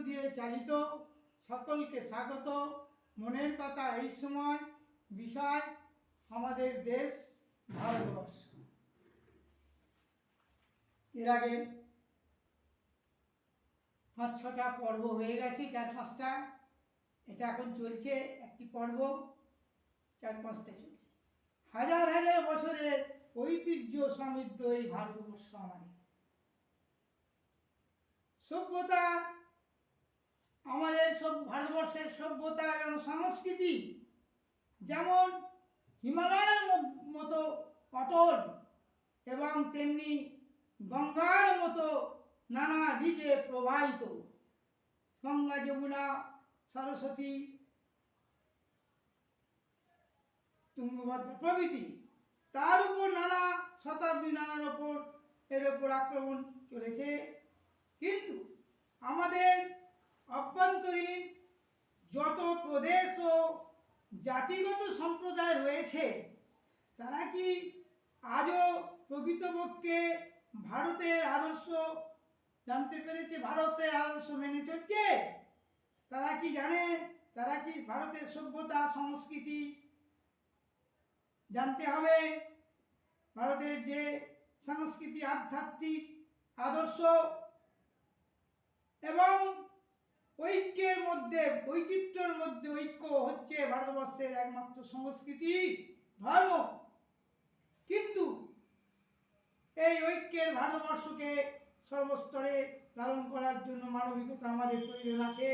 দিয়ে চালিত। সকলকে স্বাগত। মনের কথা এই সময় বিষয় আমাদের দেশ ভারতবর্ষ। এর আগে 5-6টা পর্ব হয়ে গেছে, 4-5টা। এটা এখন চলছে একটি পর্ব, 4-5টা চলছে। হাজার হাজার বছরের ঐতিহ্য সমৃদ্ধ এই ভারতবর্ষ আমাদের। সভ্যতা, আমাদের সব ভারতবর্ষের সভ্যতা এবং সংস্কৃতি যেমন হিমালয়ের মতো অটল এবং তেমনি গঙ্গার মতো নানা দিকে প্রবাহিত। গঙ্গা, যমুনা, সরস্বতী, তুঙ্গভদ্রা প্রভৃতি। তার উপর নানা শতাব্দী এর ওপর আক্রমণ চলেছে। কিন্তু আমাদের অভ্যন্তরীণ যত প্রদেশ ও জাতিগত সম্প্রদায় রয়েছে, তারা কি আজও প্রকৃতপক্ষে ভারতের আদর্শ জানতে পেরেছে, ভারতের আদর্শ মেনে চলছে? তারা কি জানে? তারা কি ভারতের সভ্যতা সংস্কৃতি জানতে হবে? ভারতের যে সংস্কৃতি, আধ্যাত্মিক আদর্শ এবং ঐক্যের মধ্যে, বৈচিত্র্যের মধ্যে ঐক্য হচ্ছে ভারতবর্ষের একমাত্র সংস্কৃতি, ধর্ম। কিন্তু এই ঐক্যের ভারতবর্ষকে সর্বস্তরে লালন করার জন্য মানবিকতা আমাদের প্রয়োজন আছে।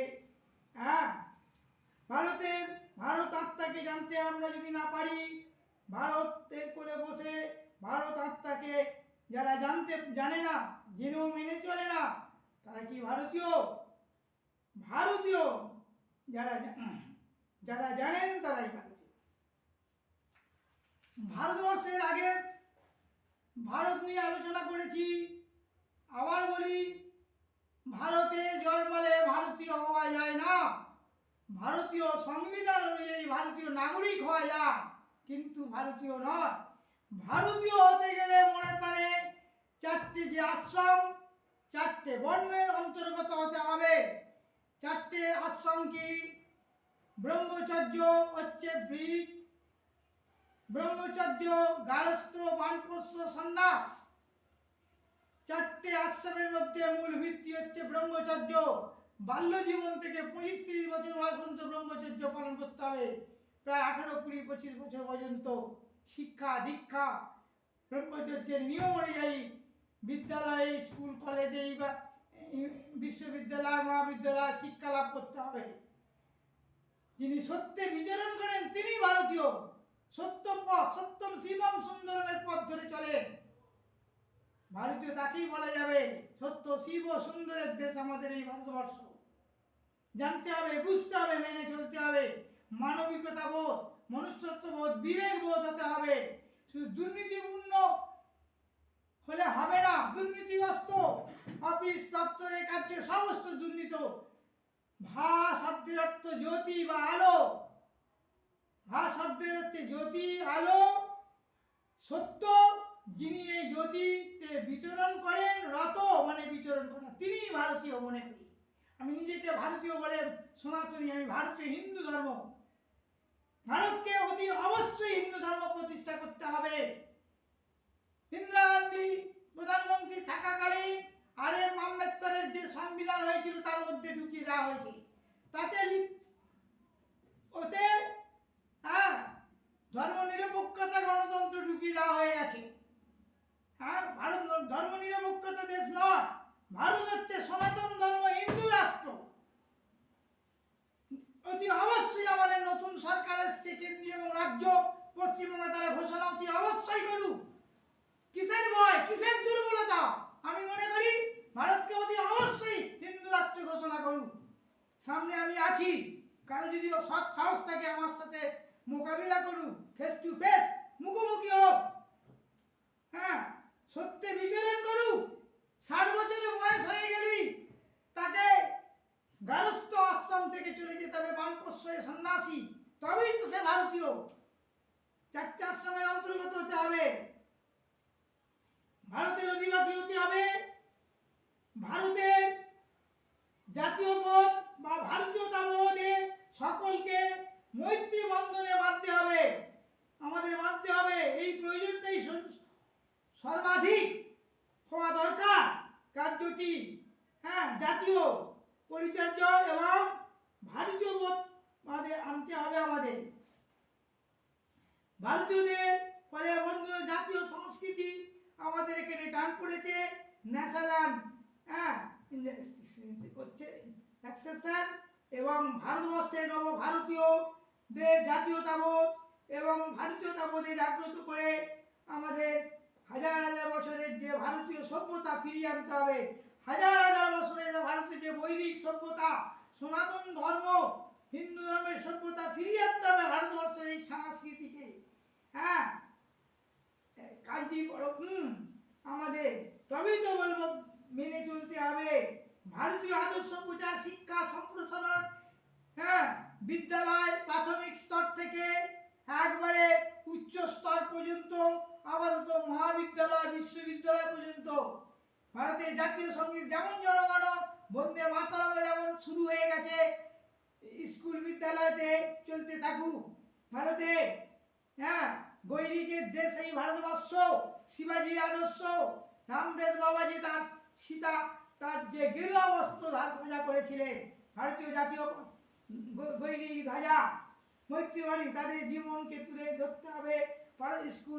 ভারত আত্মাকে জানতে আমরা যদি না পারি, ভারতের কোলে বসে ভারত আত্মাকে যারা জানে না, জেনেও মেনে চলে না, তারা কি ভারতীয়? ভারতীয় যারা জানেন তারাই ভারতীয়। ভারতবর্ষের আগে ভারত নিয়ে আলোচনা করেছি। আবার বলি, ভারতে জন্মালে ভারতীয় হওয়া যায় না। ভারতীয় সংবিধান অনুযায়ী ভারতীয় নাগরিক হওয়া যায়, কিন্তু ভারতীয় নয়। ভারতীয় হতে গেলে মনে প্রাণে 4টে যে আশ্রম, 4টে বর্ণের অন্তর্গত হতে হবে। 4টে আশ্রম কি? ব্রহ্মচর্য হচ্ছে ব্রীজ, ব্রহ্মচর্য, গারস্থ, বানপ্রস্থ, সন্ন্যাস। 4টে আশ্রমের মধ্যে মূল ভিত্তি হচ্ছে ব্রহ্মচর্য। বাল্য জীবন থেকে 25-30 বছর বয়স পর্যন্ত ব্রহ্মচর্য পালন করতে হবে। প্রায় 18-20-25 বছর পর্যন্ত শিক্ষা দীক্ষা ব্রহ্মচর্যের নিয়ম অনুযায়ী বিদ্যালয়ে, স্কুল, কলেজে বা বিশ্ববিদ্যালয়, মহাবিদ্যালয় শিক্ষা লাভ করতে হবে। যিনি সত্যে বিচরণ করেন তিনি ভারতীয়। সত্যম শিবম সুন্দরমের পথ ধরে চলেন, ভারতীয় তাকেই বলা যাবে। সত্য, শিব, সুন্দরের দেশ আমাদের এই ভারতবর্ষ। জানতে হবে, বুঝতে হবে, মেনে চলতে হবে। মানবিকতা বোধ, মনুষ্যত্ব বোধ, বিবেক বোধ হতে হবে। শুধু দুর্নীতিপূর্ণ হলে হবে না। দুর্নীতিগ্রস্ত অফিস দপ্তরের কার্য সমস্ত দুর্নীতি। ভা শব্দের অর্থ জ্যোতি বা আলো। ভা শব্দের হচ্ছে জ্যোতি, আলো, সত্য। যিনি এই জ্যোতিতে বিচরণ করেন, রত মানে বিচরণ করা, তিনি ভারতীয় মনে করি। আমি নিজেকে ভারতীয় বলে সনাতনী, আমি ভারতীয় হিন্দু ধর্ম। ভারতকে অতি অবশ্যই হিন্দু ধর্ম প্রতিষ্ঠা করতে হবে। ইন্দিরা গান্ধী প্রধানমন্ত্রী থাকাকালীন আর.এম. আম্বেদকরের যে সংবিধান হয়েছিল তার মধ্যে ঢুকিয়ে দেওয়া হয়েছে। তাতে ওতে ধর্ম নিরপেক্ষতা, গণতন্ত্র ঢুকিয়ে দেওয়া হয়ে গেছে। ভারত ধর্ম নিরপেক্ষতা দেশ নয়। ভারত হচ্ছে সনাতন ধর্ম হিন্দু রাষ্ট্র। অতি অবশ্যই আমাদের নতুন সরকার এসছে, কেন্দ্রীয় এবং রাজ্য, পশ্চিমবঙ্গে, তারা ঘোষণা অতি অবশ্যই করুক। কিসের ভয়, কিসের দুর্বলতা? আমি মনে করি ভারতকে অতি অবশ্যই হিন্দু রাষ্ট্র ঘোষণা করুক। সামনে আমি আছি, কারো যদি সৎ সাহস থাকে আমার সাথে মোকাবিলা করুক, ফেস টু ফেস, মুখোমুখি হোক। সত্যে বিচরণ করুক। 60 বছরের বয়স হয়ে গেলেই তাকে গারস্থ আশ্রম থেকে চলে যেতে হবে, বানপ্রস্থে সন্ন্যাসী, তবেই তো সে ভারতীয়। 4টে আশ্রমের অন্তর্গত হতে হবে। ভারতের অধিবাসী হতে হবে। ভারতের জাতীয়বোধ বা ভারতীয়তাবোধে সকলকে মৈত্রী বন্ধনে বাঁধতে হবে, আমাদের বাঁধতে হবে। এই প্রয়োজনটাই সর্বাধিক হওয়া দরকার কার্যটি। হ্যাঁ, জাতীয় পরিচর্য এবং ভারতীয়বোধ আনতে হবে আমাদের। ভারতীয়দের ফলে বন্ধুরা জাতীয় সংস্কৃতি আমাদের এখানে টান পড়েছে, ন্যাশনাল করছে অ্যাকসেশন, এবং ভারতবর্ষের নবভারতীয়দের জাতীয়তাবোধ এবং ভারতীয়তাবোধে জাগ্রত করে আমাদের হাজার হাজার বছরের যে ভারতীয় সভ্যতা ফিরিয়ে আনতে হবে। হাজার হাজার বছরের যে ভারতের যে বৈদিক সভ্যতা, সনাতন ধর্ম, হিন্দু ধর্মের সভ্যতা ফিরিয়ে আনতে হবে ভারতবর্ষের এই সংস্কৃতিকে। হ্যাঁ, কাজটি বড় আমাদের, তবেই তো বলবো মেনে চলতে হবে। ভারতীয় আদর্শ প্রচার, শিক্ষা সম্প্রসারণ, হ্যাঁ, বিদ্যালয় প্রাথমিক স্তর থেকে একবারে উচ্চ স্তর পর্যন্ত, আপাতত মহাবিদ্যালয় বিশ্ববিদ্যালয় পর্যন্ত ভারতের জাতীয় সঙ্গীত যেমন জনগণ বন্দে মাতরম যেমন শুরু হয়ে গেছে, স্কুল বিদ্যালয়তে চলতে থাকুক ভারতে। হ্যাঁ, গৈরিকের দেশ এই ভারতবর্ষ, শিবাজি আদর্শ, রামদেব বাবাজি তার সীতা তার যে গেরুয়া বস্ত্র ধ্বজা করেছিলেন, ভারতীয় জাতীয় গৈরিক ধ্বজা, মৈত্রীবাণী, তাদের জীবনকে তুলে ধরতে হবে স্কুল